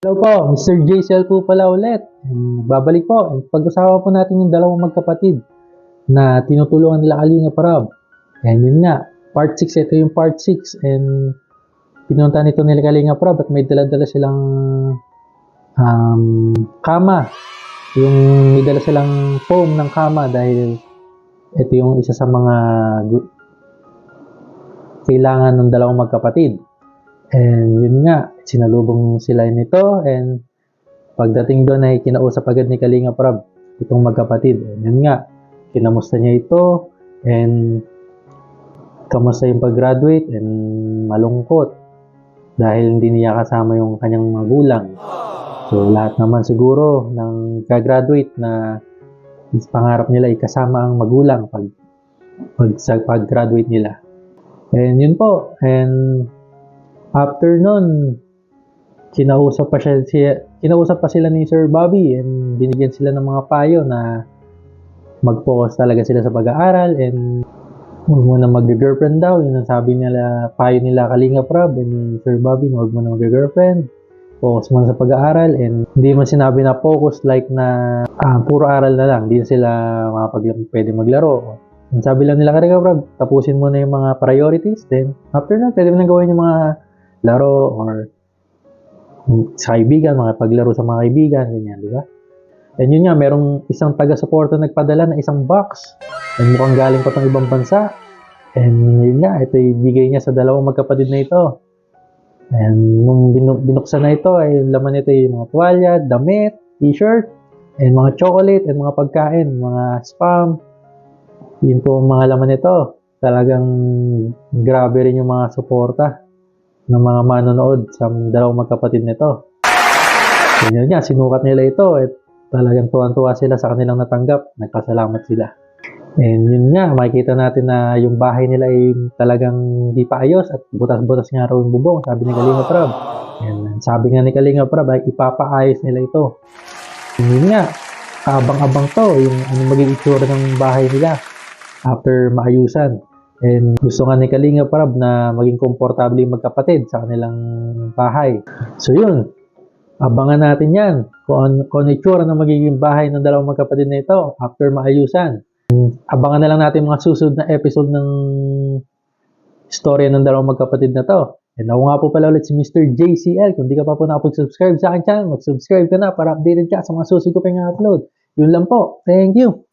Hello po, Mr. JCL po pala ulit. Babalik po. Pag-usapan po natin yung dalawang magkapatid na tinutulungan nila Kalinga Prab. And yun nga, part 6, ito yung part 6. And pinunta nito nila Kalinga Prab at may dala-dala silang kama. Yung may dala silang foam ng kama dahil ito yung isa sa mga kailangan ng dalawang magkapatid. And yun nga, sinalubong sila nito and pagdating doon ay kinausap agad ni Kalinga Prab itong magkapatid. And yun nga, kinamusta niya ito and kamusta yung pag-graduate and malungkot dahil hindi niya kasama yung kanyang magulang. So lahat naman siguro ng gagraduate na pangarap nila ay kasama ang magulang pag-graduate nila. And yun po, and after nun, kinausap pa sila ni Sir Bobby and binigyan sila ng mga payo na mag-focus talaga sila sa pag-aaral and huwag mo na mag-girlfriend daw. Yun ang sabi nila, payo nila Kalinga Prab and Sir Bobby, huwag mo na mag-girlfriend. Focus mo sa pag-aaral and hindi mo sinabi na focus like na puro aral na lang. Hindi na sila pwede maglaro. Ang sabi lang nila Kalinga Prab, tapusin mo na yung mga priorities. Then after na, pwede mo na gawin yung mga laro or sa kaibigan, paglaro sa mga kaibigan, ganyan, di ba? And yun nga, merong isang taga-suporta nagpadala na isang box and mukhang galing pa itong ibang bansa. And yun nga, ito ibigay niya sa dalawang magkapatid na ito. And nung binuksan na ito, ay laman nito yung mga tuwalya, damit, t-shirt, and mga chocolate, and mga pagkain, mga spam. Yun po ang mga laman nito. Talagang grabe rin yung mga suporta ng mga manonood sa dalawang magkapatid nito. Yun nga, sinukat nila ito at talagang tuwan-tuwa sila sa kanilang natanggap. Nagpasalamat sila. And yun nga, makikita natin na yung bahay nila ay talagang di pa ayos at butas-butas nga raw yung bubong, sabi ni Kalinga Prab. And sabi nga ni Kalinga Prab ay ipapaayos nila ito. And yun nga, abang-abang to yung magiging itsura ng bahay nila after maayusan. And gusto nga ni Kalinga Prab na maging komportable yung magkapatid sa kanilang bahay. So yun, abangan natin yan kung ano itsura ng magiging bahay ng dalawang magkapatid na ito after maayusan. And abangan na lang natin mga susunod na episode ng storya ng dalawang magkapatid na to. And ako nga po pala ulit si Mr. JCL. Kung di ka pa po nakapag-subscribe sa akin channel, mag-subscribe ka na para updated ka sa mga susunod ko pa yung upload. Yun lang po. Thank you!